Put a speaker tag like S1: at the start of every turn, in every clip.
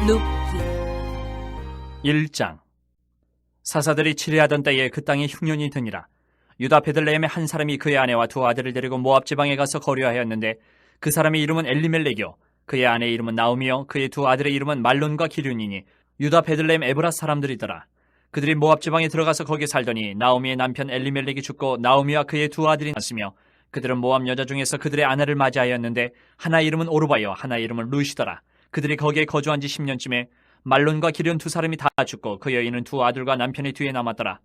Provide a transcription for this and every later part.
S1: 룻기
S2: 1장. 사사들이 치리하던 때에 그 땅에 흉년이 드니라. 유다 베들레헴의 한 사람이 그의 아내와 두 아들을 데리고 모압 지방에 가서 거류하였는데 그 사람의 이름은 엘리멜렉이요 그의 아내의 이름은 나오미요 그의 두 아들의 이름은 말론과 기륜이니 유다 베들레헴 에브라 사람들이더라. 그들이 모압 지방에 들어가서 거기 살더니 나오미의 남편 엘리멜렉이 죽고 나오미와 그의 두 아들이 났으며 그들은 모압 여자 중에서 그들의 아내를 맞이하였는데 하나의 이름은 오르바요 하나의 이름은 루시더라. 그들이 거기에 거주한 지 10년쯤에 말론과 기륜 두 사람이 다 죽고 그 여인은 두 아들과 남편의 뒤에 남았더라.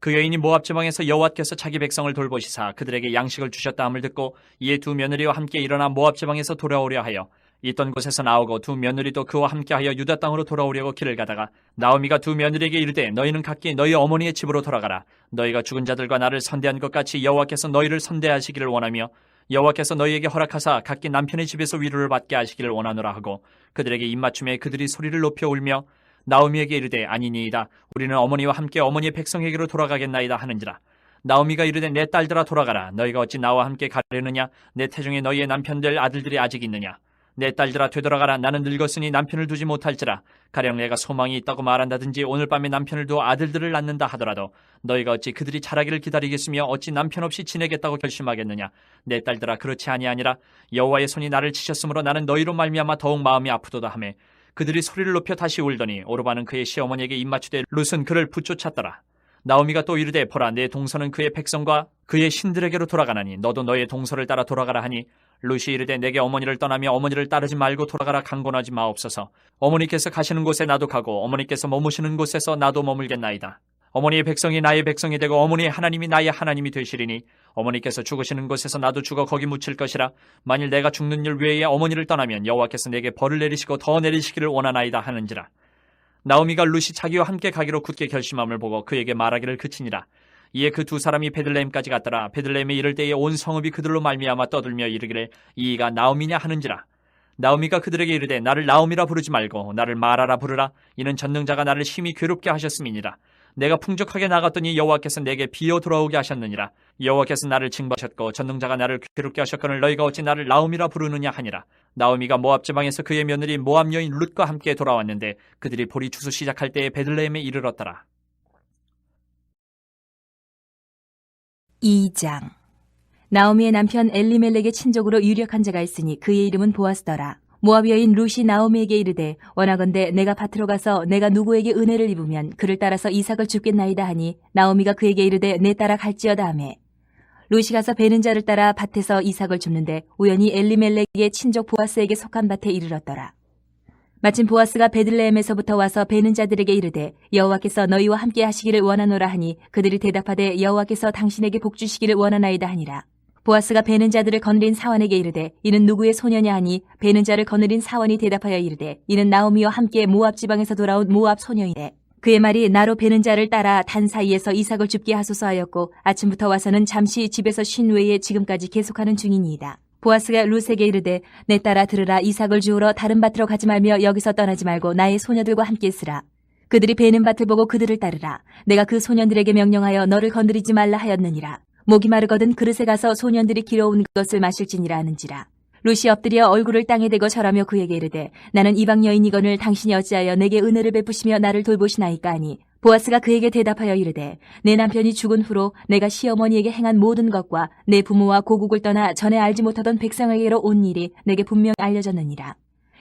S2: 그 여인이 모압 지방에서 여호와께서 자기 백성을 돌보시사 그들에게 양식을 주셨다 함을 듣고 이에 두 며느리와 함께 일어나 모압 지방에서 돌아오려 하여 있던 곳에서 나오고 두 며느리도 그와 함께하여 유다 땅으로 돌아오려고 길을 가다가 나오미가 두 며느리에게 이르되 너희는 각기 너희 어머니의 집으로 돌아가라. 너희가 죽은 자들과 나를 선대한 것 같이 여호와께서 너희를 선대하시기를 원하며 여호와께서 너희에게 허락하사 각기 남편의 집에서 위로를 받게 하시기를 원하노라 하고 그들에게 입맞춤에 그들이 소리를 높여 울며 나오미에게 이르되 아니니이다. 우리는 어머니와 함께 어머니의 백성에게로 돌아가겠나이다 하는지라. 나오미가 이르되 내 딸들아 돌아가라. 너희가 어찌 나와 함께 가려느냐. 내 태중에 너희의 남편들 아들들이 아직 있느냐. 내 딸들아 되돌아가라. 나는 늙었으니 남편을 두지 못할지라. 가령 내가 소망이 있다고 말한다든지 오늘 밤에 남편을 두어 아들들을 낳는다 하더라도 너희가 어찌 그들이 자라기를 기다리겠으며 어찌 남편 없이 지내겠다고 결심하겠느냐. 내 딸들아 그렇지 아니하니라. 여호와의 손이 나를 치셨으므로 나는 너희로 말미암아 더욱 마음이 아프도다 하매 그들이 소리를 높여 다시 울더니 오르바는 그의 시어머니에게 입맞추되 룻은 그를 붙쫓았더라. 나오미가 또 이르되 보라 내 동서는 그의 백성과 그의 신들에게로 돌아가나니 너도 너의 동서를 따라 돌아가라 하니 룻이 이르되 내게 어머니를 떠나며 어머니를 따르지 말고 돌아가라 강권하지 마옵소서. 어머니께서 가시는 곳에 나도 가고 어머니께서 머무시는 곳에서 나도 머물겠나이다. 어머니의 백성이 나의 백성이 되고 어머니의 하나님이 나의 하나님이 되시리니 어머니께서 죽으시는 곳에서 나도 죽어 거기 묻힐 것이라. 만일 내가 죽는 일 외에 어머니를 떠나면 여호와께서 내게 벌을 내리시고 더 내리시기를 원하나이다 하는지라. 나오미가 룻이 자기와 함께 가기로 굳게 결심함을 보고 그에게 말하기를 그치니라. 이에 그 두 사람이 베들레헴까지 갔더라. 베들레헴에 이를 때에 온 성읍이 그들로 말미암아 떠들며 이르기를 이가 나오미냐 하는지라. 나오미가 그들에게 이르되 나를 나오미라 부르지 말고 나를 마라라 부르라. 이는 전능자가 나를 심히 괴롭게 하셨음이니라. 내가 풍족하게 나갔더니 여호와께서 내게 비어 돌아오게 하셨느니라. 여호와께서 나를 징벌하셨고 전능자가 나를 괴롭게 하셨거늘 너희가 어찌 나를 나오미라 부르느냐 하니라. 나오미가 모압 지방에서 그의 며느리 모압 여인 룻과 함께 돌아왔는데 그들이 보리 추수 시작할 때에 베들레헴에 이르렀더라.
S1: 2장. 나오미의 남편 엘리멜렉의 친족으로 유력한 자가 있으니 그의 이름은 보아스더라. 모압 여인 룻이 나오미에게 이르되 원하건대 내가 밭으로 가서 내가 누구에게 은혜를 입으면 그를 따라서 이삭을 줍겠나이다 하니 나오미가 그에게 이르되 내 따라 갈지어다 하매 룻이 가서 베는 자를 따라 밭에서 이삭을 줍는데 우연히 엘리멜렉의 친족 보아스에게 속한 밭에 이르렀더라. 마침 보아스가 베들레헴에서부터 와서 베는 자들에게 이르되 여호와께서 너희와 함께 하시기를 원하노라 하니 그들이 대답하되 여호와께서 당신에게 복 주시기를 원하나이다 하니라. 보아스가 베는 자들을 거느린 사원에게 이르되 이는 누구의 소녀냐 하니 베는 자를 거느린 사원이 대답하여 이르되 이는 나오미와 함께 모압 지방에서 돌아온 모압 소녀이래. 그의 말이 나로 베는 자를 따라 단 사이에서 이삭을 줍게 하소서 하였고 아침부터 와서는 잠시 집에서 쉰 외에 지금까지 계속하는 중이니이다. 보아스가 룻에게 이르되 내 따라 들으라. 이삭을 주우러 다른 밭으로 가지 말며 여기서 떠나지 말고 나의 소녀들과 함께 있으라. 그들이 베는 밭을 보고 그들을 따르라. 내가 그 소년들에게 명령하여 너를 건드리지 말라 하였느니라. 목이 마르거든 그릇에 가서 소년들이 길어온 것을 마실지니라 하는지라. 룻이 엎드려 얼굴을 땅에 대고 절하며 그에게 이르되 나는 이방 여인이거늘 당신이 어찌하여 내게 은혜를 베푸시며 나를 돌보시나이까 하니 보아스가 그에게 대답하여 이르되 내 남편이 죽은 후로 내가 시어머니에게 행한 모든 것과 내 부모와 고국을 떠나 전에 알지 못하던 백성에게로 온 일이 내게 분명히 알려졌느니라.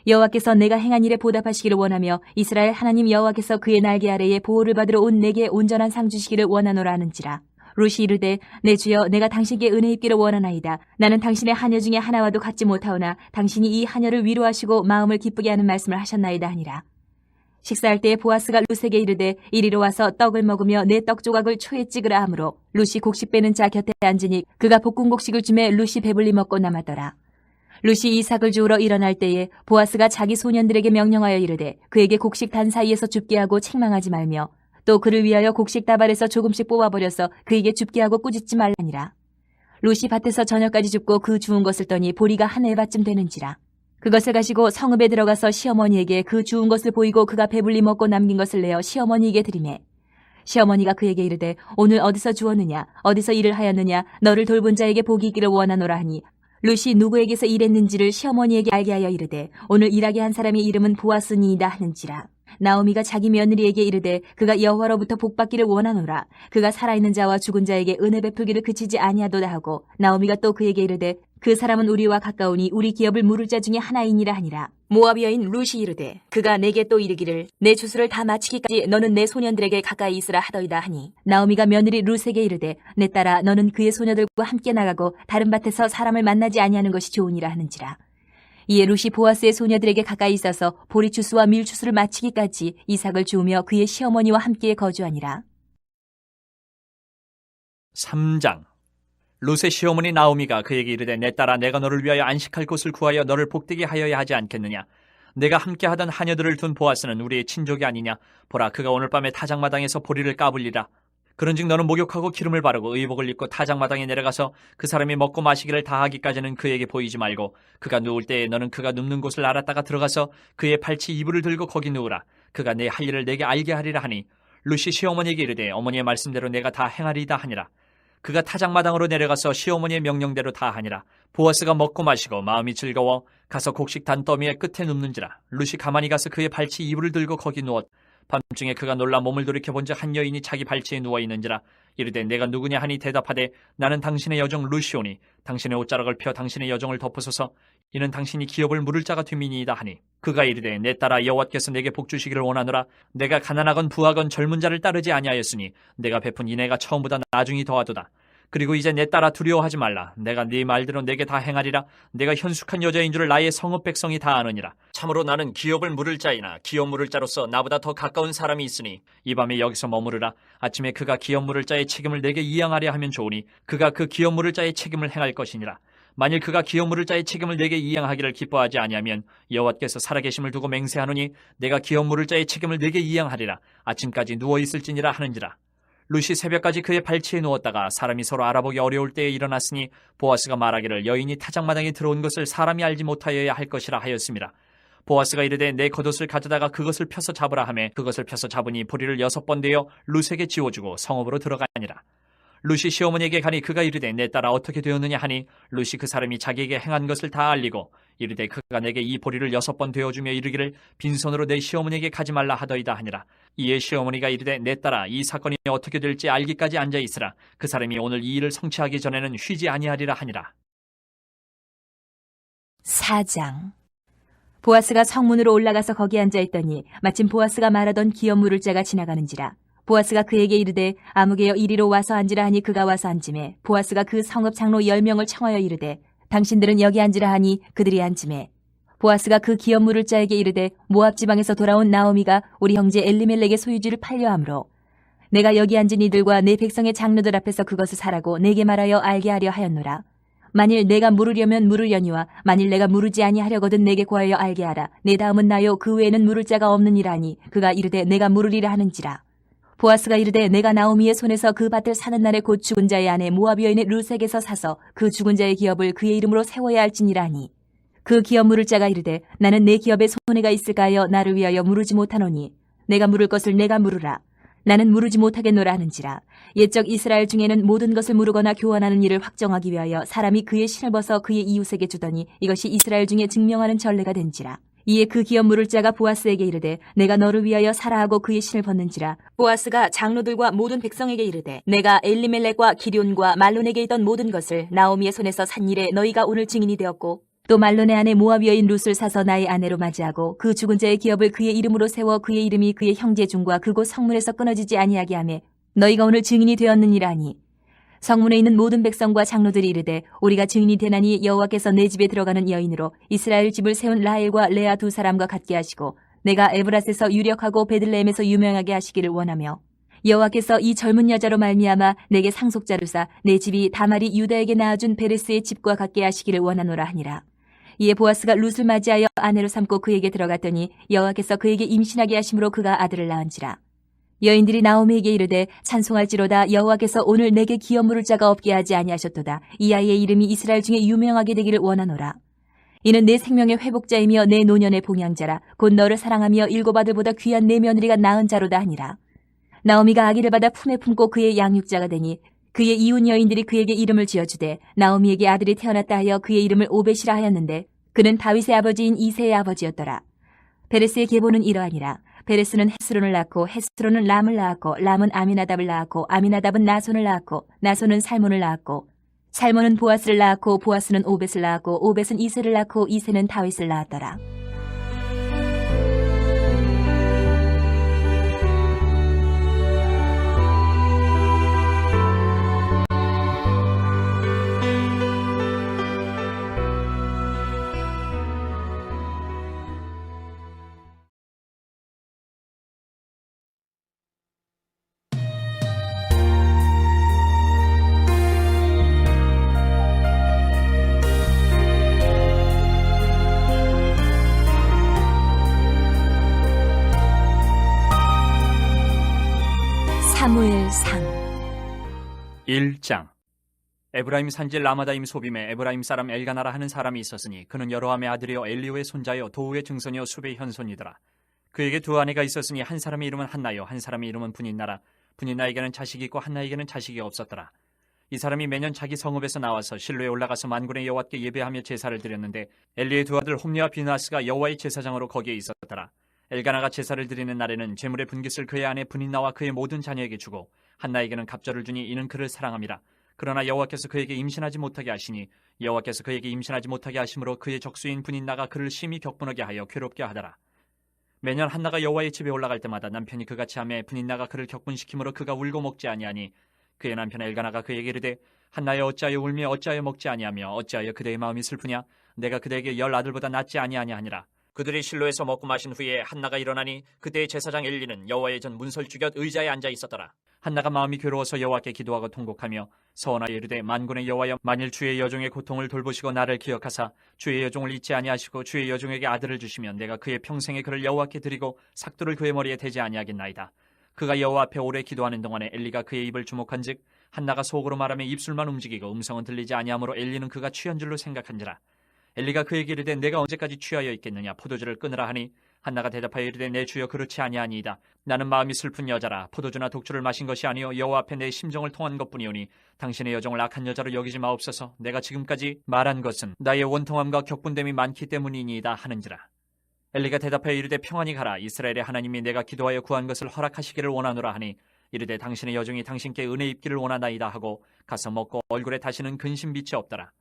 S1: 여호와께서 내가 행한 일에 보답하시기를 원하며 이스라엘 하나님 여호와께서 그의 날개 아래에 보호를 받으러 온 내게 온전한 상 주시기를 원하노라 하는지라. 룻이 이르되 내 주여 내가 당신께 은혜 입기를 원하나이다. 나는 당신의 하녀 중에 하나와도 같지 못하오나 당신이 이 하녀를 위로하시고 마음을 기쁘게 하는 말씀을 하셨나이다 하니라. 식사할 때에 보아스가 룻에게 이르되 이리로 와서 떡을 먹으며 내 떡 조각을 초에 찍으라 하므로 룻이 곡식 빼는 자 곁에 앉으니 그가 볶은 곡식을 주매 룻이 배불리 먹고 남았더라. 룻이 이삭을 주우러 일어날 때에 보아스가 자기 소년들에게 명령하여 이르되 그에게 곡식 단 사이에서 줍게 하고 책망하지 말며 또 그를 위하여 곡식 다발에서 조금씩 뽑아버려서 그에게 줍게 하고 꾸짖지 말라니라. 룻이 밭에서 저녁까지 줍고 그 주운 것을 떠니 보리가 한 에바쯤 되는지라. 그것을 가지고 성읍에 들어가서 시어머니에게 그 주운 것을 보이고 그가 배불리 먹고 남긴 것을 내어 시어머니에게 드리매 시어머니가 그에게 이르되 오늘 어디서 주었느냐 어디서 일을 하였느냐 너를 돌본 자에게 복이 있기를 원하노라 하니 룻이 누구에게서 일했는지를 시어머니에게 알게 하여 이르되 오늘 일하게 한 사람의 이름은 보아스니이다 하는지라. 나오미가 자기 며느리에게 이르되 그가 여호와로부터 복받기를 원하노라. 그가 살아있는 자와 죽은 자에게 은혜 베풀기를 그치지 아니하도다 하고, 나오미가 또 그에게 이르되 그 사람은 우리와 가까우니 우리 기업을 물을 자 중에 하나이니라 하니라. 모압 여인 룻이 이르되 그가 내게 또 이르기를 내 주수를 다 마치기까지 너는 내 소년들에게 가까이 있으라 하더이다 하니, 나오미가 며느리 룻에게 이르되 내 딸아 너는 그의 소녀들과 함께 나가고 다른 밭에서 사람을 만나지 아니하는 것이 좋으니라 하는지라. 이에 룻이 보아스의 소녀들에게 가까이 있어서 보리추수와 밀추수를 마치기까지 이삭을 주우며 그의 시어머니와 함께 거주하니라.
S2: 3장. 룻의 시어머니 나오미가 그에게 이르되 내 딸아 내가 너를 위하여 안식할 곳을 구하여 너를 복되게 하여야 하지 않겠느냐. 내가 함께하던 하녀들을 둔 보아스는 우리의 친족이 아니냐. 보라 그가 오늘 밤에 타작마당에서 보리를 까불리라. 그런즉 너는 목욕하고 기름을 바르고 의복을 입고 타작마당에 내려가서 그 사람이 먹고 마시기를 다하기까지는 그에게 보이지 말고, 그가 누울 때에 너는 그가 눕는 곳을 알았다가 들어가서 그의 발치 이불을 들고 거기 누우라. 그가 내 할 일을 내게 알게 하리라 하니, 룻이 시어머니에게 이르되 어머니의 말씀대로 내가 다 행하리이다 하니라. 그가 타작마당으로 내려가서 시어머니의 명령대로 다 하니라. 보아스가 먹고 마시고 마음이 즐거워 가서 곡식 단더미의 끝에 눕는지라. 룻이 가만히 가서 그의 발치 이불을 들고 거기 누웠. 밤중에 그가 놀라 몸을 돌이켜본즉 한 여인이 자기 발치에 누워있는지라. 이르되 내가 누구냐 하니 대답하되 나는 당신의 여종 룻이오니 당신의 옷자락을 펴 당신의 여종을 덮으소서. 이는 당신이 기업을 물을 자가 됨이니이다 하니, 그가 이르되 내 딸아 여호와께서 내게 복주시기를 원하노라. 내가 가난하건 부하건 젊은 자를 따르지 아니하였으니 내가 베푼 인애가 처음보다 나중이 더하도다. 그리고 이제 내 딸아 두려워하지 말라. 내가 네 말대로 내게 다 행하리라. 내가 현숙한 여자인 줄 나의 성읍 백성이 다 아느니라. 참으로 나는 기업을 물을 자이나 기업 물을 자로서 나보다 더 가까운 사람이 있으니 이 밤에 여기서 머무르라. 아침에 그가 기업 물을 자의 책임을 내게 이양하려 하면 좋으니 그가 그 기업 물을 자의 책임을 행할 것이니라. 만일 그가 기업 물을 자의 책임을 내게 이양하기를 기뻐하지 아니하면 여호와께서 살아계심을 두고 맹세하노니 내가 기업 물을 자의 책임을 내게 이양하리라. 아침까지 누워있을지니라 하는지라. 룻이 새벽까지 그의 발치에 누웠다가 사람이 서로 알아보기 어려울 때에 일어났으니 보아스가 말하기를 여인이 타작마당에 들어온 것을 사람이 알지 못하여야 할 것이라 하였습니다. 보아스가 이르되 내 겉옷을 가져다가 그것을 펴서 잡으라 하매 그것을 펴서 잡으니 보리를 6번 되어 룻에게 지워주고 성읍으로 들어가니라. 룻이 시어머니에게 가니 그가 이르되 내 딸아 어떻게 되었느냐 하니, 룻이 그 사람이 자기에게 행한 것을 다 알리고 이르되 그가 내게 이 보리를 6번 되어주며 이르기를 빈손으로 내 시어머니에게 가지 말라 하더이다 하니라. 이에 시어머니가 이르되 내 딸아 이 사건이 어떻게 될지 알기까지 앉아있으라. 그 사람이 오늘 이 일을 성취하기 전에는 쉬지 아니하리라 하니라.
S1: 4장. 보아스가 성문으로 올라가서 거기 앉아있더니 마침 보아스가 말하던 기업 물을 자가 지나가는지라. 보아스가 그에게 이르되 아무개여 이리로 와서 앉으라 하니 그가 와서 앉으매, 보아스가 그 성읍 장로 10명을 청하여 이르되 당신들은 여기 앉으라 하니 그들이 앉으매, 보아스가 그 기업 물을 자에게 이르되 모압 지방에서 돌아온 나오미가 우리 형제 엘리멜렉의 소유지를 팔려 함으로 내가 여기 앉은 이들과 내 백성의 장로들 앞에서 그것을 사라고 내게 말하여 알게 하려 하였노라. 만일 내가 물으려면 물으려니와 만일 내가 물으지 아니하려거든 내게 구하여 알게 하라. 내 다음은 나요 그 외에는 물을 자가 없느니라니. 그가 이르되 내가 물으리라 하는지라. 보아스가 이르되 내가 나오미의 손에서 그 밭을 사는 날에 곧 죽은 자의 아내 모압 여인의 룻에게서 사서 그 죽은 자의 기업을 그의 이름으로 세워야 할지니라 하니, 그 기업 물을 자가 이르되 나는 내 기업에 손해가 있을까 하여 나를 위하여 물으지 못하노니 내가 물을 것을 내가 물으라. 나는 물으지 못하겠노라 하는지라. 옛적 이스라엘 중에는 모든 것을 물으거나 교환하는 일을 확정하기 위하여 사람이 그의 신을 벗어 그의 이웃에게 주더니 이것이 이스라엘 중에 증명하는 전례가 된지라. 이에 그 기업 물을 자가 보아스에게 이르되 내가 너를 위하여 사라 하고 그의 신을 벗는지라. 보아스가 장로들과 모든 백성에게 이르되 내가 엘리멜렉과 기럨과 말론에게 있던 모든 것을 나오미의 손에서 산 일에 너희가 오늘 증인이 되었고, 또 말론의 아내 모압 여인 룻을 사서 나의 아내로 맞이하고 그 죽은 자의 기업을 그의 이름으로 세워 그의 이름이 그의 형제 중과 그곳 성문에서 끊어지지 아니하게 하매 너희가 오늘 증인이 되었느니라 하니, 성문에 있는 모든 백성과 장로들이 이르되 우리가 증인이 되나니 여호와께서 내 집에 들어가는 여인으로 이스라엘 집을 세운 라헬과 레아 두 사람과 같게 하시고 내가 에브라스에서 유력하고 베들레헴에서 유명하게 하시기를 원하며, 여호와께서 이 젊은 여자로 말미암아 내게 상속자를 쌓아 내 집이 다말이 유다에게 낳아준 베레스의 집과 같게 하시기를 원하노라 하니라. 이에 보아스가 룻을 맞이하여 아내로 삼고 그에게 들어갔더니 여호와께서 그에게 임신하게 하심으로 그가 아들을 낳은지라. 여인들이 나오미에게 이르되 찬송할지로다. 여호와께서 오늘 내게 기업 물을 자가 없게 하지 아니하셨도다. 이 아이의 이름이 이스라엘 중에 유명하게 되기를 원하노라. 이는 내 생명의 회복자이며 내 노년의 봉양자라. 곧 너를 사랑하며 7 아들보다 귀한 내 며느리가 낳은 자로다 하니라. 나오미가 아기를 받아 품에 품고 그의 양육자가 되니 그의 이웃 여인들이 그에게 이름을 지어주되 나오미에게 아들이 태어났다 하여 그의 이름을 오벳이라 하였는데 그는 다윗의 아버지인 이새의 아버지였더라. 베레스의 계보는 이러하니라. 베레스는 헤스론을 낳고 헤스론은 람을 낳았고 람은 아미나답을 낳았고 아미나답은 나손을 낳았고 나손은 살몬을 낳았고 살몬은 보아스를 낳았고 보아스는 오벳을 낳았고 오벳은 이새를 낳고 이새는 다윗을 낳았더라. 사무엘상
S2: 1장. 에브라임 산지 라마다임 소빔에 에브라임 사람 엘가나라 하는 사람이 있었으니 그는 여로함의 아들이요 엘리후의 손자요 도우의 증손이요 숲의 현손이더라. 그에게 두 아내가 있었으니 한 사람의 이름은 한나요 한 사람의 이름은 분인나라. 분인나에게는 자식이 있고 한나에게는 자식이 없었더라. 이 사람이 매년 자기 성읍에서 나와서 실로에 올라가서 만군의 여호와께 예배하며 제사를 드렸는데 엘리의 두 아들 홈리와 비나스가 여호와의 제사장으로 거기에 있었더라. 엘가나가 제사를 드리는 날에는 제물의 분깃을 그의 아내 분인나와 그의 모든 자녀에게 주고 한나에게는 갑절을 주니 이는 그를 사랑함이라. 그러나 여호와께서 그에게 임신하지 못하게 하시니 여호와께서 그에게 임신하지 못하게 하심으로 그의 적수인 분인나가 그를 심히 격분하게 하여 괴롭게 하더라. 매년 한나가 여호와의 집에 올라갈 때마다 남편이 그같이 하매 분인나가 그를 격분시키므로 그가 울고 먹지 아니하니 그의 남편 엘가나가 그에게 이르되 한나여 어찌하여 울며 어찌하여 먹지 아니하며 어찌하여 그대의 마음이 슬프냐 내가 그대에게 10 아들보다 낫지 아니하냐 하니라. 그들이 실로에서 먹고 마신 후에 한나가 일어나니 그때의 제사장 엘리는 여호와의 전 문설주 곁 의자에 앉아 있었더라. 한나가 마음이 괴로워서 여호와께 기도하고 통곡하며 서원하여 이르되 만군의 여호와여 만일 주의 여종의 고통을 돌보시고 나를 기억하사 주의 여종을 잊지 아니하시고 주의 여종에게 아들을 주시면 내가 그의 평생에 그를 여호와께 드리고 삭도를 그의 머리에 대지 아니하겠나이다. 그가 여호와 앞에 오래 기도하는 동안에 엘리가 그의 입을 주목한즉 한나가 속으로 말하며 입술만 움직이고 음성은 들리지 아니하므로 엘리는 그가 취한 줄로 생각한지라. 엘리가 그에게 이르되 내가 언제까지 취하여 있겠느냐 포도주를 끊으라 하니 한나가 대답하여 이르되 내 주여 그렇지 아니하니이다. 나는 마음이 슬픈 여자라 포도주나 독주를 마신 것이 아니요 여호와 앞에 내 심정을 통한 것뿐이오니 당신의 여종을 악한 여자로 여기지 마옵소서. 내가 지금까지 말한 것은 나의 원통함과 격분됨이 많기 때문이니이다 하는지라. 엘리가 대답하여 이르되 평안히 가라. 이스라엘의 하나님이 내가 기도하여 구한 것을 허락하시기를 원하노라 하니 이르되 당신의 여종이 당신께 은혜 입기를 원하나이다 하고 가서 먹고 얼굴에 다시는 근심빛이 없더라.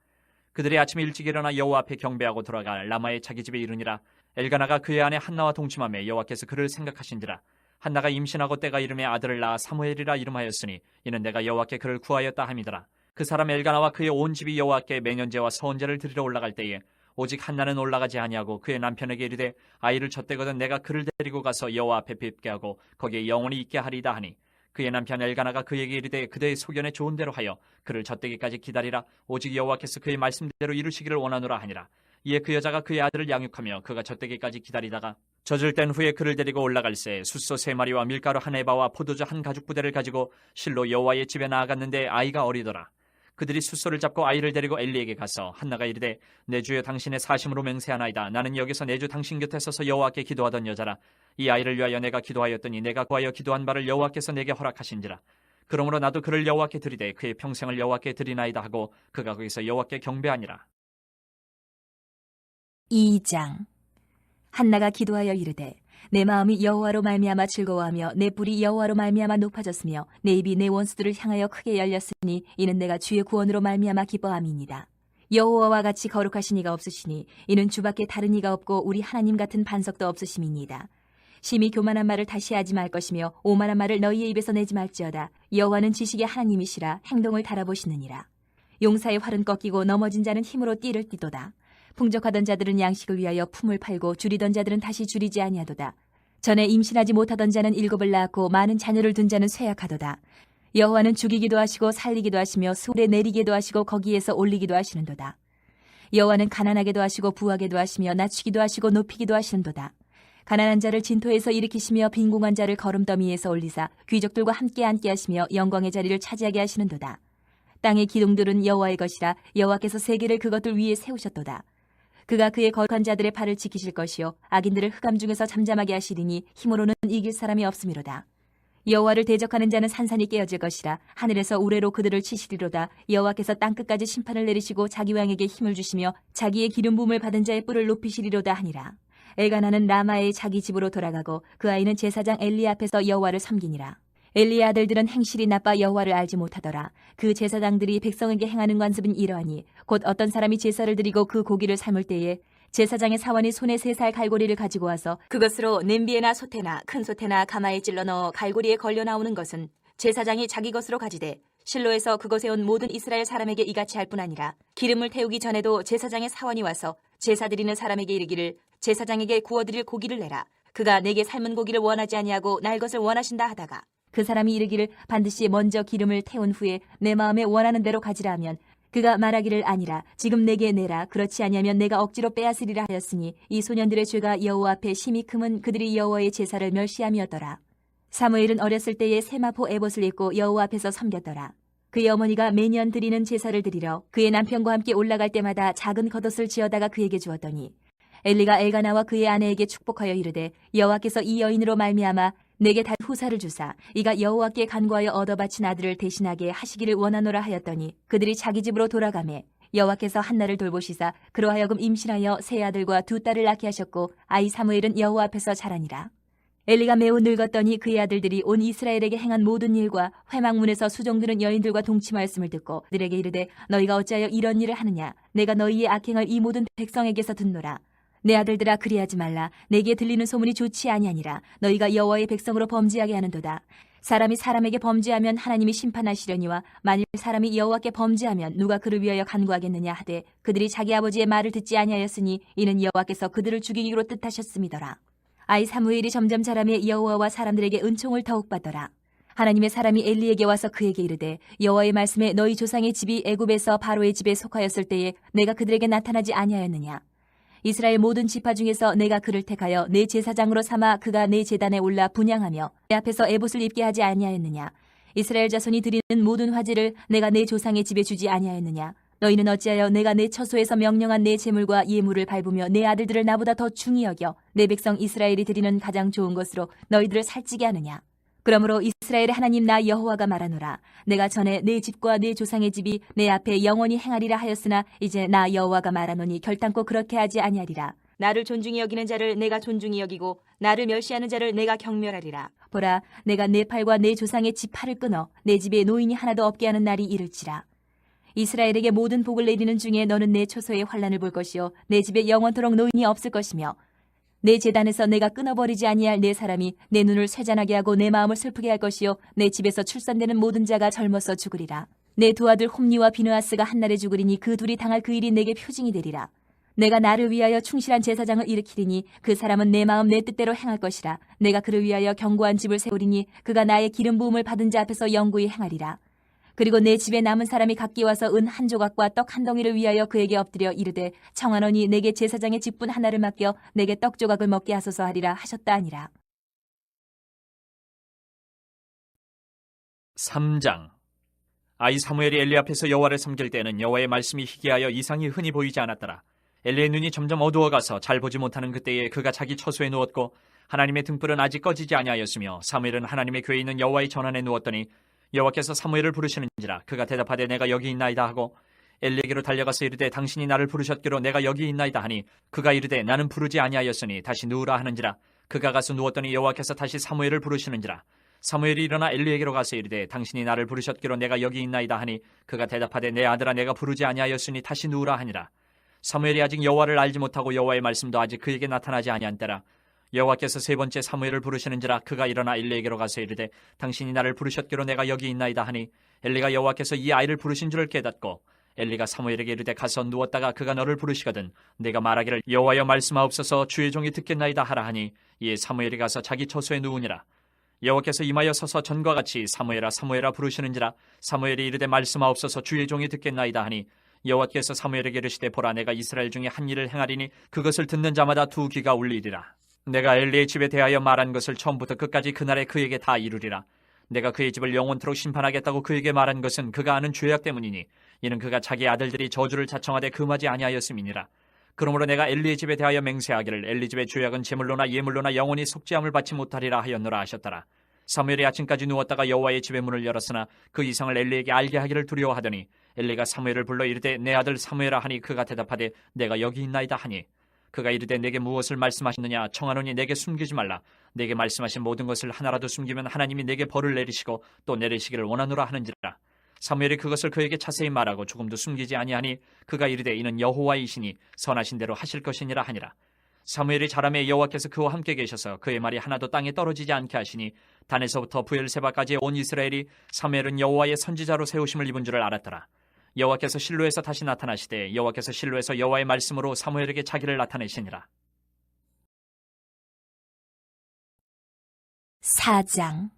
S2: 그들이 아침에 일찍 일어나 여호와 앞에 경배하고 돌아가 라마의 자기 집에 이르니라. 엘가나가 그의 아내 한나와 동침하며 여호와께서 그를 생각하신지라. 한나가 임신하고 때가 이름에 아들을 낳아 사무엘이라 이름하였으니 이는 내가 여호와께 그를 구하였다 함이더라. 그 사람 엘가나와 그의 온 집이 여호와께 매년제와 서원제를 드리러 올라갈 때에 오직 한나는 올라가지 아니하고 그의 남편에게 이르되 아이를 젖대거든 내가 그를 데리고 가서 여호와 앞에 뵙게 하고 거기에 영원히 있게 하리이다 하니 그의 남편 엘가나가 그에게 이르되 그대의 소견에 좋은 대로 하여 그를 젖대기까지 기다리라. 오직 여호와께서 그의 말씀대로 이루시기를 원하노라 하니라. 이에 그 여자가 그의 아들을 양육하며 그가 젖대기까지 기다리다가 젖을 땐 후에 그를 데리고 올라갈새 숫소 3마리와 밀가루 1에바와 포도주 1가죽 부대를 가지고 실로 여호와의 집에 나아갔는데 아이가 어리더라. 그들이 숫소를 잡고 아이를 데리고 엘리에게 가서 한나가 이르되 내 주여 당신의 사심으로 맹세하나이다. 나는 여기서 내 주 당신 곁에 서서 여호와께 기도하던 여자라. 이 아이를 위하여 내가 기도하였더니 내가 구하여 기도한 바를 여호와께서 내게 허락하신지라. 그러므로 나도 그를 여호와께 드리되 그의 평생을 여호와께 드리나이다 하고 그가 거기서 여호와께 경배하니라.
S1: 2장. 한나가 기도하여 이르되 내 마음이 여호와로 말미암아 즐거워하며 내 뿔이 여호와로 말미암아 높아졌으며 내 입이 내 원수들을 향하여 크게 열렸으니 이는 내가 주의 구원으로 말미암아 기뻐함이니이다. 여호와와 같이 거룩하신 이가 없으시니 이는 주밖에 다른 이가 없고 우리 하나님 같은 반석도 없으심이니이다. 심히 교만한 말을 다시 하지 말 것이며 오만한 말을 너희의 입에서 내지 말지어다. 여호와는 지식의 하나님이시라 행동을 달아보시느니라. 용사의 활은 꺾이고 넘어진 자는 힘으로 띠를 띠도다. 풍족하던 자들은 양식을 위하여 품을 팔고 줄이던 자들은 다시 줄이지 아니하도다. 전에 임신하지 못하던 자는 7을 낳았고 많은 자녀를 둔 자는 쇠약하도다. 여호와는 죽이기도 하시고 살리기도 하시며 수월에 내리기도 하시고 거기에서 올리기도 하시는도다. 여호와는 가난하게도 하시고 부하게도 하시며 낮추기도 하시고 높이기도 하시는도다. 가난한 자를 진토에서 일으키시며 빈궁한 자를 거름더미에서 올리사 귀족들과 함께 앉게 하시며 영광의 자리를 차지하게 하시는도다. 땅의 기둥들은 여호와의 것이라 여호와께서 세계를 그것들 위에 세우셨도다. 그가 그의 거룩한 자들의 발을 지키실 것이요 악인들을 흑암 중에서 잠잠하게 하시리니 힘으로는 이길 사람이 없음이로다. 여호와를 대적하는 자는 산산이 깨어질 것이라. 하늘에서 우레로 그들을 치시리로다. 여호와께서 땅끝까지 심판을 내리시고 자기 왕에게 힘을 주시며 자기의 기름 부음을 받은 자의 뿔을 높이시리로다 하니라. 엘가나는 라마의 자기 집으로 돌아가고 그 아이는 제사장 엘리 앞에서 여호와를 섬기니라. 엘리의 아들들은 행실이 나빠 여호와를 알지 못하더라. 그 제사장들이 백성에게 행하는 관습은 이러하니 곧 어떤 사람이 제사를 드리고 그 고기를 삶을 때에 제사장의 사원이 손에 3살 갈고리를 가지고 와서 그것으로 냄비에나 솥에나 큰 솥에나 가마에 찔러 넣어 갈고리에 걸려 나오는 것은 제사장이 자기 것으로 가지되 실로에서 그것에 온 모든 이스라엘 사람에게 이같이 할 뿐 아니라 기름을 태우기 전에도 제사장의 사원이 와서 제사 드리는 사람에게 이르기를 제사장에게 구워드릴 고기를 내라. 그가 내게 삶은 고기를 원하지 아니하고 날 것을 원하신다 하다가 그 사람이 이르기를 반드시 먼저 기름을 태운 후에 내 마음에 원하는 대로 가지라 하면 그가 말하기를 아니라 지금 내게 내라. 그렇지 아니하면 내가 억지로 빼앗으리라 하였으니 이 소년들의 죄가 여호와 앞에 심히 크면 그들이 여호와의 제사를 멸시함이었더라. 사무엘은 어렸을 때에 세마포 에봇을 입고 여호와 앞에서 섬겼더라. 그의 어머니가 매년 드리는 제사를 드리러 그의 남편과 함께 올라갈 때마다 작은 겉옷을 지어다가 그에게 주었더니 엘리가 엘가나와 그의 아내에게 축복하여 이르되 여호와께서 이 여인으로 말미암아 내게 다 후사를 주사 이가 여호와께 간구하여 얻어 바친 아들을 대신하게 하시기를 원하노라 하였더니 그들이 자기 집으로 돌아가매 여호와께서 한나를 돌보시사 그로 하여금 임신하여 세 아들과 2딸을 낳게 하셨고 아이 사무엘은 여호와 앞에서 자라니라. 엘리가 매우 늙었더니 그의 아들들이 온 이스라엘에게 행한 모든 일과 회막문에서 수종드는 여인들과 동침하였음을 듣고 그들에게 이르되 너희가 어찌하여 이런 일을 하느냐. 내가 너희의 악행을 이 모든 백성에게서 듣노라. 내 아들들아 그리하지 말라. 내게 들리는 소문이 좋지 아니하니라. 너희가 여호와의 백성으로 범죄하게 하는도다. 사람이 사람에게 범죄하면 하나님이 심판하시려니와 만일 사람이 여호와께 범죄하면 누가 그를 위하여 간구하겠느냐 하되 그들이 자기 아버지의 말을 듣지 아니하였으니 이는 여호와께서 그들을 죽이기로 뜻하셨음이더라. 아이 사무엘이 점점 자라매 여호와와 사람들에게 은총을 더욱 받더라. 하나님의 사람이 엘리에게 와서 그에게 이르되 여호와의 말씀에 너희 조상의 집이 애굽에서 바로의 집에 속하였을 때에 내가 그들에게 나타나지 아니하였느냐. 이스라엘 모든 지파 중에서 내가 그를 택하여 내 제사장으로 삼아 그가 내 제단에 올라 분향하며 내 앞에서 에봇을 입게 하지 아니하였느냐. 이스라엘 자손이 드리는 모든 화제를 내가 내 조상의 집에 주지 아니하였느냐. 너희는 어찌하여 내가 내 처소에서 명령한 내 제물과 예물을 밟으며 내 아들들을 나보다 더 중히 여겨 내 백성 이스라엘이 드리는 가장 좋은 것으로 너희들을 살찌게 하느냐. 그러므로 이스라엘의 하나님 나 여호와가 말하노라. 내가 전에 내 집과 내 조상의 집이 내 앞에 영원히 행하리라 하였으나 이제 나 여호와가 말하노니 결단코 그렇게 하지 아니하리라. 나를 존중히 여기는 자를 내가 존중히 여기고 나를 멸시하는 자를 내가 경멸하리라. 보라, 내가 내 팔과 내 조상의 집 팔을 끊어 내 집에 노인이 하나도 없게 하는 날이 이를지라. 이스라엘에게 모든 복을 내리는 중에 너는 내 초소의 환난을 볼 것이요 내 집에 영원토록 노인이 없을 것이며 내 제단에서 내가 끊어버리지 아니할 내 사람이 내 눈을 쇠잔하게 하고 내 마음을 슬프게 할 것이요 내 집에서 출산되는 모든 자가 젊어서 죽으리라. 내 두 아들 홈니와 비느하스가 한날에 죽으리니 그 둘이 당할 그 일이 내게 표징이 되리라. 내가 나를 위하여 충실한 제사장을 일으키리니 그 사람은 내 마음 내 뜻대로 행할 것이라. 내가 그를 위하여 견고한 집을 세우리니 그가 나의 기름 부음을 받은 자 앞에서 영구히 행하리라. 그리고 내 집에 남은 사람이 각기 와서 은 한 조각과 떡 한 덩이를 위하여 그에게 엎드려 이르되 청하노니 내게 제사장의 직분 하나를 맡겨 내게 떡 조각을 먹게 하소서 하리라 하셨다 하니라.
S2: 3장. 아이 사무엘이 엘리 앞에서 여호와를 섬길 때에는 여호와의 말씀이 희귀하여 이상이 흔히 보이지 않았더라. 엘리의 눈이 점점 어두워가서 잘 보지 못하는 그때에 그가 자기 처소에 누웠고 하나님의 등불은 아직 꺼지지 아니하였으며 사무엘은 하나님의 궤에 있는 여호와의 전환에 누웠더니 여호와께서 사무엘을 부르시는지라. 그가 대답하되 내가 여기 있나이다 하고 엘리에게로 달려가서 이르되 당신이 나를 부르셨기로 내가 여기 있나이다 하니 그가 이르되 나는 부르지 아니하였으니 다시 누우라 하는지라. 그가 가서 누웠더니 여호와께서 다시 사무엘을 부르시는지라. 사무엘이 일어나 엘리에게로 가서 이르되 당신이 나를 부르셨기로 내가 여기 있나이다 하니 그가 대답하되 내 아들아 내가 부르지 아니하였으니 다시 누우라 하니라. 사무엘이 아직 여호와를 알지 못하고 여호와의 말씀도 아직 그에게 나타나지 아니한 때라. 여호와께서 세 번째 사무엘을 부르시는지라. 그가 일어나 엘리에게로 가서 이르되 당신이 나를 부르셨기로 내가 여기 있나이다 하니 엘리가 여호와께서 이 아이를 부르신 줄을 깨닫고 엘리가 사무엘에게 이르되 가서 누웠다가 그가 너를 부르시거든 내가 말하기를 여호와여 말씀하옵소서 주의 종이 듣겠나이다 하라 하니 이에 사무엘이 가서 자기 처소에 누우니라. 여호와께서 임하여 서서 전과 같이 사무엘아 사무엘아 부르시는지라. 사무엘이 이르되 말씀하옵소서 주의 종이 듣겠나이다 하니 여호와께서 사무엘에게 이르시되 보라 내가 이스라엘 중에 한 일을 행하리니 그것을 듣는 자마다 두 귀가 울리리라. 내가 엘리의 집에 대하여 말한 것을 처음부터 끝까지 그날에 그에게 다 이루리라. 내가 그의 집을 영원토록 심판하겠다고 그에게 말한 것은 그가 아는 죄악 때문이니 이는 그가 자기 아들들이 저주를 자청하되 금하지 아니하였음이니라. 그러므로 내가 엘리의 집에 대하여 맹세하기를 엘리 집의 죄악은 제물로나 예물로나 영원히 속죄함을 받지 못하리라 하였노라 하셨더라. 사무엘이 아침까지 누웠다가 여호와의 집의 문을 열었으나 그 이상을 엘리에게 알게 하기를 두려워하더니 엘리가 사무엘을 불러 이르되 내 아들 사무엘아 하니 그가 대답하되 내가 여기 있나이다 하니 그가 이르되 내게 무엇을 말씀하셨느냐 청하노니 내게 숨기지 말라. 내게 말씀하신 모든 것을 하나라도 숨기면 하나님이 내게 벌을 내리시고 또 내리시기를 원하노라 하는지라. 사무엘이 그것을 그에게 자세히 말하고 조금도 숨기지 아니하니 그가 이르되 이는 여호와이시니 선하신 대로 하실 것이니라 하니라. 사무엘이 자라매 여호와께서 그와 함께 계셔서 그의 말이 하나도 땅에 떨어지지 않게 하시니 단에서부터 부엘세바까지 온 이스라엘이 사무엘은 여호와의 선지자로 세우심을 입은 줄을 알았더라. 여호와께서 실로에서 다시 나타나시되 여호와께서 실로에서 여호와의 말씀으로 사무엘에게 자기를 나타내시니라.
S1: 4장.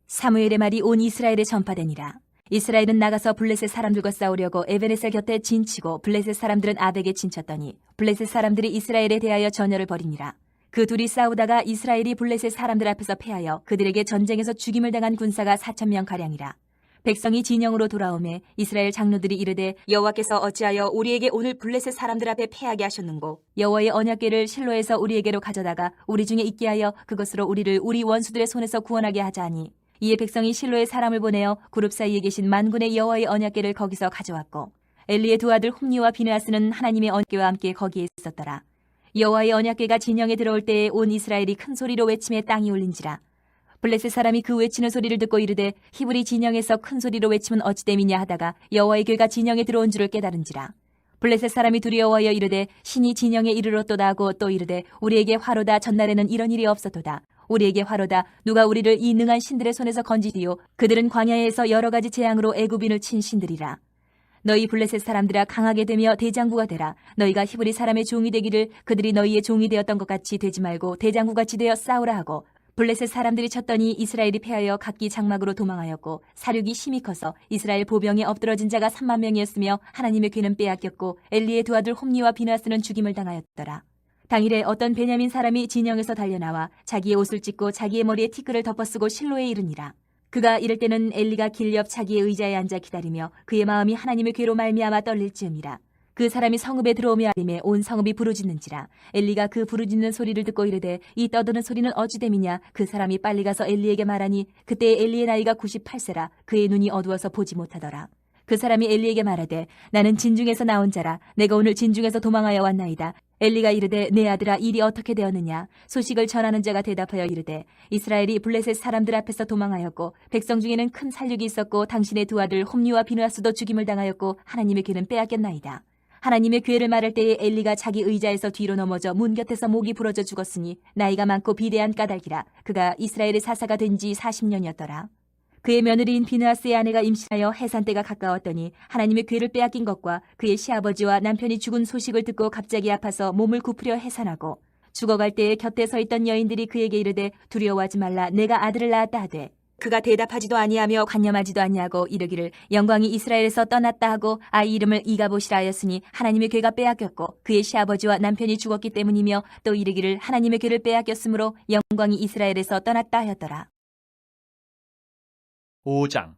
S1: 사무엘의 말이 온 이스라엘에 전파되니라. 이스라엘은 나가서 블레셋 사람들과 싸우려고 에베네셀 곁에 진치고 블레셋 사람들은 아벡에 진쳤더니 블레셋 사람들이 이스라엘에 대하여 전열을 벌이니라. 그 둘이 싸우다가 이스라엘이 블레셋 사람들 앞에서 패하여 그들에게 전쟁에서 죽임을 당한 군사가 4,000명가량이라. 백성이 진영으로 돌아오매 이스라엘 장로들이 이르되 여호와께서 어찌하여 우리에게 오늘 블레셋 사람들 앞에 패하게 하셨는고 여호와의 언약궤를 실로에서 우리에게로 가져다가 우리 중에 있게 하여 그것으로 우리를 우리 원수들의 손에서 구원하게 하자 하니 이에 백성이 실로에 사람을 보내어 그룹 사이에 계신 만군의 여호와의 언약궤를 거기서 가져왔고 엘리의 두 아들 홈니와 비느하스는 하나님의 언약궤와 함께 거기에 있었더라. 여호와의 언약궤가 진영에 들어올 때에 온 이스라엘이 큰 소리로 외침에 땅이 울린지라. 블레셋 사람이 그 외치는 소리를 듣고 이르되 히브리 진영에서 큰 소리로 외치면 어찌됨이냐 하다가 여호와의 궤가 진영에 들어온 줄을 깨달은지라. 블레셋 사람이 두려워하여 이르되 신이 진영에 이르렀도다 하고 또 이르되 우리에게 화로다. 전날에는 이런 일이 없었도다. 우리에게 화로다. 누가 우리를 이 능한 신들의 손에서 건지디요. 그들은 광야에서 여러 가지 재앙으로 애굽인을 친 신들이라. 너희 블레셋 사람들아 강하게 되며 대장부가 되라. 너희가 히브리 사람의 종이 되기를 그들이 너희의 종이 되었던 것 같이 되지 말고 대장부같이 되어 싸우라 하고 블레셋 사람들이 쳤더니 이스라엘이 패하여 각기 장막으로 도망하였고 사륙이 심히 커서 이스라엘 보병에 엎드러진 자가 3만 명이었으며 하나님의 궤는 빼앗겼고 엘리의 두 아들 홈니와 비느하스는 죽임을 당하였더라. 당일에 어떤 베냐민 사람이 진영에서 달려나와 자기의 옷을 찢고 자기의 머리에 티끌을 덮어쓰고 실로에 이르니라. 그가 이럴 때는 엘리가 길 옆 자기의 의자에 앉아 기다리며 그의 마음이 하나님의 궤로 말미암아 떨릴 즈음이라. 그 사람이 성읍에 들어오며 아림에 온 성읍이 부르짖는지라. 엘리가 그 부르짖는 소리를 듣고 이르되 이 떠드는 소리는 어찌됨이냐. 그 사람이 빨리 가서 엘리에게 말하니 그때 엘리의 나이가 98세라. 그의 눈이 어두워서 보지 못하더라. 그 사람이 엘리에게 말하되 나는 진중에서 나온 자라. 내가 오늘 진중에서 도망하여 왔나이다. 엘리가 이르되 내 아들아 일이 어떻게 되었느냐. 소식을 전하는 자가 대답하여 이르되 이스라엘이 블레셋 사람들 앞에서 도망하였고 백성 중에는 큰 살육이 있었고 당신의 두 아들 홈니와 비느하스도 죽임을 당하였고 하나님의 궤는 빼앗겼나이다. 하나님의 궤를 말할 때에 엘리가 자기 의자에서 뒤로 넘어져 문 곁에서 목이 부러져 죽었으니 나이가 많고 비대한 까닭이라. 그가 이스라엘의 사사가 된 지 40년이었더라. 그의 며느리인 비느하스의 아내가 임신하여 해산 때가 가까웠더니 하나님의 궤를 빼앗긴 것과 그의 시아버지와 남편이 죽은 소식을 듣고 갑자기 아파서 몸을 굽으려 해산하고 죽어갈 때에 곁에 서 있던 여인들이 그에게 이르되 두려워하지 말라. 내가 아들을 낳았다 하되 그가 대답하지도 아니하며 관념하지도 아니하고 이르기를 영광이 이스라엘에서 떠났다 하고 아이 이름을 이가봇이라 하였으니 하나님의 궤가 빼앗겼고 그의 시아버지와 남편이 죽었기 때문이며 또 이르기를 하나님의 궤를 빼앗겼으므로 영광이 이스라엘에서 떠났다 하였더라.
S2: 5장.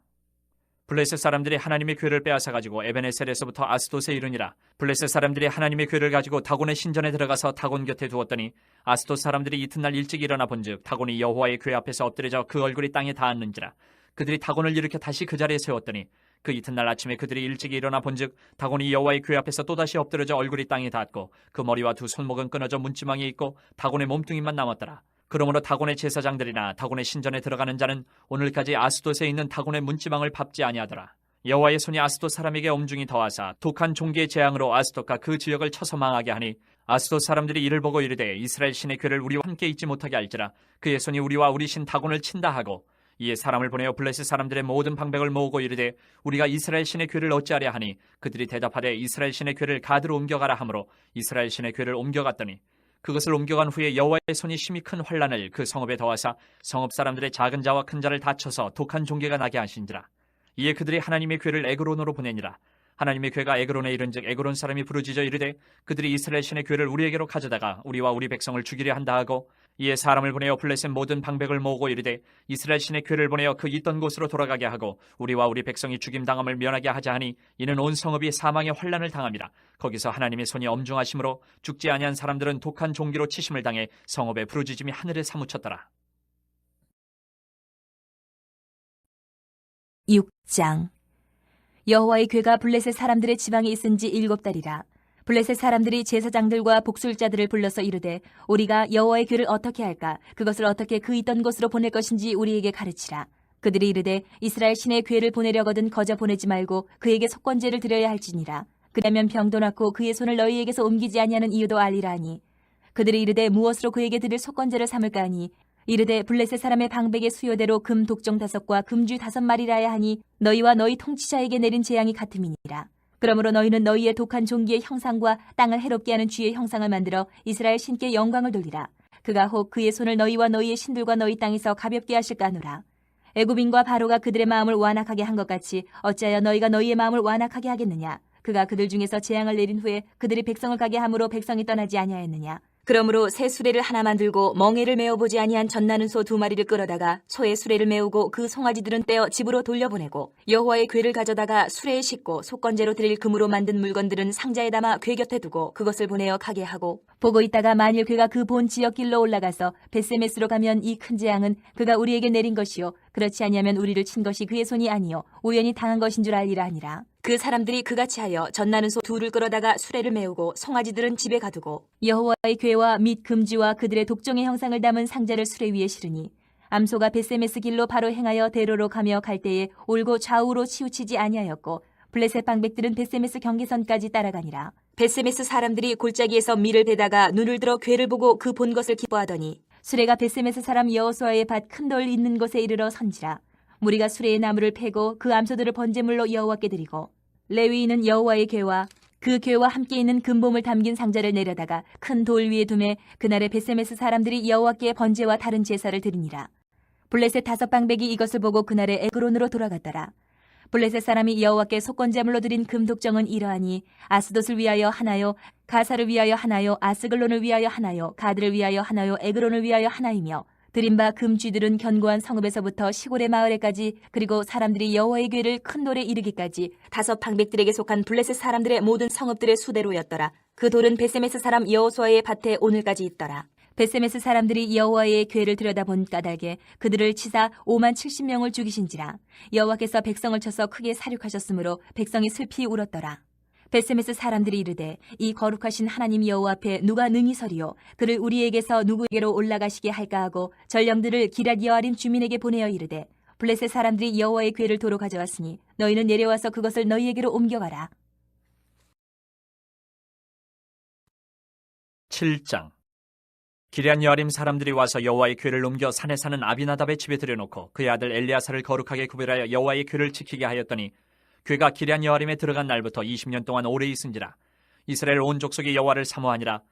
S2: 블레셋 사람들이 하나님의 궤를 빼앗아 가지고 에베네셀에서부터 아스돗에 이르니라. 블레셋 사람들이 하나님의 궤를 가지고 다곤의 신전에 들어가서 다곤 곁에 두었더니 아스돗 사람들이 이튿날 일찍 일어나 본즉 다곤이 여호와의 궤 앞에서 엎드려져 그 얼굴이 땅에 닿았는지라. 그들이 다곤을 일으켜 다시 그 자리에 세웠더니 그 이튿날 아침에 그들이 일찍 일어나 본즉 다곤이 여호와의 궤 앞에서 또다시 엎드려져 얼굴이 땅에 닿았고 그 머리와 두 손목은 끊어져 문지방에 있고 다곤의 몸뚱이만 남았더라. 그러므로 다곤의 제사장들이나 다곤의 신전에 들어가는 자는 오늘까지 아스돗에 있는 다곤의 문지방을 밟지 아니하더라. 여호와의 손이 아스돗 사람에게 엄중히 더하사 독한 종기의 재앙으로 아스돗과 그 지역을 쳐서 망하게 하니 아스돗 사람들이 이를 보고 이르되 이스라엘 신의 궤를 우리와 함께 있지 못하게 할지라. 그의 손이 우리와 우리 신 다곤을 친다 하고 이에 사람을 보내어 블레셋 사람들의 모든 방백을 모으고 이르되 우리가 이스라엘 신의 궤를 어찌하랴 하니 그들이 대답하되 이스라엘 신의 궤를 가드로 옮겨가라 하므로 이스라엘 신의 궤를 옮겨갔더니 그것을 옮겨간 후에 여호와의 손이 심히 큰 환란을 그 성읍에 더하사 성읍 사람들의 작은 자와 큰 자를 다쳐서 독한 종괴가 나게 하신지라. 이에 그들이 하나님의 궤를 에그론으로 보내니라. 하나님의 궤가 에그론에 이른즉 에그론 사람이 부르짖어 이르되 그들이 이스라엘 신의 궤를 우리에게로 가져다가 우리와 우리 백성을 죽이려 한다 하고 이에 사람을 보내어 블레셋 모든 방백을 모으고 이르되 이스라엘 신의 궤를 보내어 그 있던 곳으로 돌아가게 하고 우리와 우리 백성이 죽임당함을 면하게 하자 하니 이는 온 성읍이 사망의 환란을 당함이라. 거기서 하나님의 손이 엄중하심으로 죽지 아니한 사람들은 독한 종기로 치심을 당해 성읍의 부르짖음이 하늘에 사무쳤더라.
S1: 6장. 여호와의 궤가 블레셋 사람들의 지방에 있은 지 7달이라. 블레셋 사람들이 제사장들과 복술자들을 불러서 이르되 우리가 여호와의 궤를 어떻게 할까? 그것을 어떻게 그 있던 곳으로 보낼 것인지 우리에게 가르치라. 그들이 이르되 이스라엘 신의 궤를 보내려거든 거저 보내지 말고 그에게 속건제를 드려야 할지니라. 그러면 병도 낫고 그의 손을 너희에게서 옮기지 아니하는 이유도 알리라 하니. 그들이 이르되 무엇으로 그에게 드릴 속건제를 삼을까 하니 이르되 블레셋 사람의 방백의 수요대로 금 독종 5과 금쥐 5마리라야 하니 너희와 너희 통치자에게 내린 재앙이 같음이니라. 그러므로 너희는 너희의 독한 종기의 형상과 땅을 해롭게 하는 쥐의 형상을 만들어 이스라엘 신께 영광을 돌리라. 그가 혹 그의 손을 너희와 너희의 신들과 너희 땅에서 가볍게 하실까 하노라. 애굽인과 바로가 그들의 마음을 완악하게 한 것 같이 어찌하여 너희가 너희의 마음을 완악하게 하겠느냐. 그가 그들 중에서 재앙을 내린 후에 그들이 백성을 가게 함으로 백성이 떠나지 아니하였느냐. 그러므로 새 수레를 하나 만들고 멍에를 메어보지 아니한 젖나는 소 2마리를 끌어다가 소의 수레를 메우고 그 송아지들은 떼어 집으로 돌려보내고 여호와의 궤를 가져다가 수레에 싣고 속건제로 드릴 금으로 만든 물건들은 상자에 담아 궤 곁에 두고 그것을 보내어 가게 하고 보고 있다가 만일 궤가 그 본 지역길로 올라가서 벳세메스로 가면 이 큰 재앙은 그가 우리에게 내린 것이요 그렇지 아니하면 우리를 친 것이 그의 손이 아니요 우연히 당한 것인 줄 알리라 하니라. 그 사람들이 그같이 하여 젖나는 소 2를 끌어다가 수레를 메우고 송아지들은 집에 가두고 여호와의 궤와 및 금지와 그들의 독종의 형상을 담은 상자를 수레 위에 실으니 암소가 벳세메스 길로 바로 행하여 대로로 가며 갈 때에 올고 좌우로 치우치지 아니하였고 블레셋 방백들은 벳세메스 경계선까지 따라가니라. 벳세메스 사람들이 골짜기에서 밀을 베다가 눈을 들어 궤를 보고 그 본 것을 기뻐하더니 수레가 벳세메스 사람 여호수아의 밭 큰 돌 있는 곳에 이르러 선지라. 무리가 수레의 나무를 패고 그 암소들을 번제물로 여호와께 드리고 레위인은 여호와의 궤와 그 궤와 함께 있는 금봄을 담긴 상자를 내려다가 큰 돌 위에 두매 그날에 벳세메스 사람들이 여호와께 번제와 다른 제사를 드리니라. 블레셋 5방백이 이것을 보고 그날에 에그론으로 돌아갔더라. 블레셋 사람이 여호와께 속건제물로 드린 금독정은 이러하니 아스돗을 위하여 하나요, 가사를 위하여 하나요, 아스글론을 위하여 하나요, 가드를 위하여 하나요, 에그론을 위하여 하나이며 드린 바 금쥐들은 견고한 성읍에서부터 시골의 마을에까지 그리고 사람들이 여호와의 궤를 큰 돌에 이르기까지 5방백들에게 속한 블레셋 사람들의 모든 성읍들의 수대로였더라. 그 돌은 벳세메스 사람 여호수아의 밭에 오늘까지 있더라. 벳세메스 사람들이 여호와의 궤를 들여다본 까닭에 그들을 치사 50,070명을 죽이신지라. 여호와께서 백성을 쳐서 크게 사륙하셨으므로 백성이 슬피 울었더라. 벳세메스 사람들이 이르되 이 거룩하신 하나님 여호와 앞에 누가 능히 서리요 그를 우리에게서 누구에게로 올라가시게 할까 하고 전령들을 기럇 여아림 주민에게 보내어 이르되 블레셋 사람들이 여호와의 궤를 도로 가져왔으니 너희는 내려와서 그것을 너희에게로 옮겨가라.
S2: 7장. 기럇 여아림 사람들이 와서 여호와의 궤를 옮겨 산에 사는 아비나답의 집에 들여놓고 그의 아들 엘리아사를 거룩하게 구별하여 여호와의 궤를 지키게 하였더니 궤가 기럇 여아림에 들어간 날부터 20년 동안 오래 있은지라. 이스라엘 온 족속이 여호와를 사모하니라.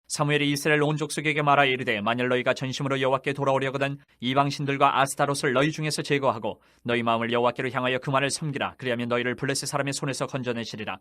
S2: 사무엘이 이스라엘 온 족속에게 말하여 이르되 만일 너희가 전심으로 여호와께 돌아오려거든 이방 신들과 아스타롯을 너희 중에서 제거하고 너희 마음을 여호와께로 향하여 그만을 섬기라. 그리하면 너희를 블레셋 사람의 손에서 건져내시리라.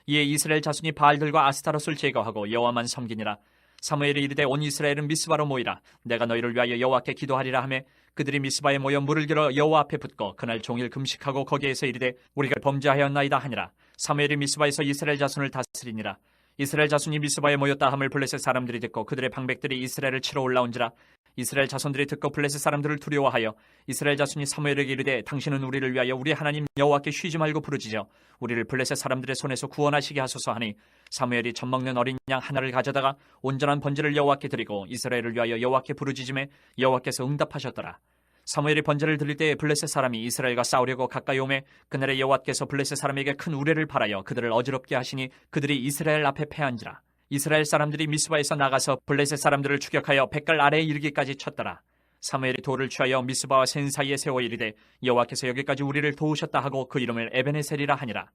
S2: 이에 이스라엘 자손이 바알들과 아스타롯을 제거하고 여호와만 섬기니라. 사무엘이 이르되 온 이스라엘은 미스바로 모이라. 내가 너희를 위하여 여호와께 기도하리라 하매 그들이 미스바에 모여 물을 길어 여호와 앞에 붓고 그날 종일 금식하고 거기에서 이르되 우리가 범죄하였나이다 하니라. 사무엘이 미스바에서 이스라엘 자손을 다스리니라. 이스라엘 자손이 미스바에 모였다 함을 블레셋 사람들이 듣고 그들의 방백들이 이스라엘을 치러 올라온지라. 이스라엘 자손들이 듣고 블레셋 사람들을 두려워하여 이스라엘 자손이 사무엘에게 이르되 당신은 우리를 위하여 우리 하나님 여호와께 쉬지 말고 부르짖어 우리를 블레셋 사람들의 손에서 구원하시게 하소서 하니 사무엘이 젖먹는 어린 양 하나를 가져다가 온전한 번제를 여호와께 드리고 이스라엘을 위하여 여호와께 부르짖음에 여호와께서 응답하셨더라. 사무엘이 번제를 드릴 때에 블레셋 사람이 이스라엘과 싸우려고 가까이 오매 그날에 여호와께서 블레셋 사람에게 큰 우레를 발하여 그들을 어지럽게 하시니 그들이 이스라엘 앞에 패한지라. 이스라엘 사람들이 미스바에서 나가서 블레셋 사람들을 추격하여 백갈 아래에 이르기까지 쳤더라. 사무엘이 돌을 취하여 미스바와 센 사이에 세워 이르되 여호와께서 여기까지 우리를 도우셨다 하고 그 이름을 에베네셀이라 하니라.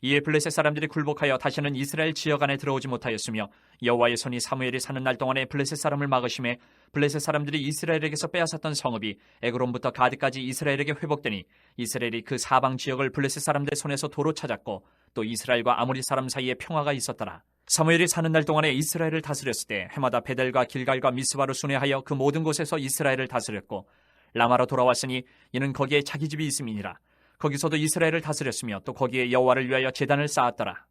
S2: 이에 블레셋 사람들이 굴복하여 다시는 이스라엘 지역 안에 들어오지 못하였으며 여호와의 손이 사무엘이 사는 날 동안에 블레셋 사람을 막으심에 블레셋 사람들이 이스라엘에게서 빼앗았던 성읍이 에그론부터 가드까지 이스라엘에게 회복되니 이스라엘이 그 사방 지역을 블레셋 사람들의 손에서 도로 찾았고 또 이스라엘과 아모리 사람 사이에 평화가 있었더라. 사무엘이 사는 날 동안에 이스라엘을 다스렸을 때 해마다 베델과 길갈과 미스바로 순회하여 그 모든 곳에서 이스라엘을 다스렸고 라마로 돌아왔으니 이는 거기에 자기 집이 있음이니라. 거기서도 이스라엘을 다스렸으며 또 거기에 여호와를 위하여 제단을 쌓았더라.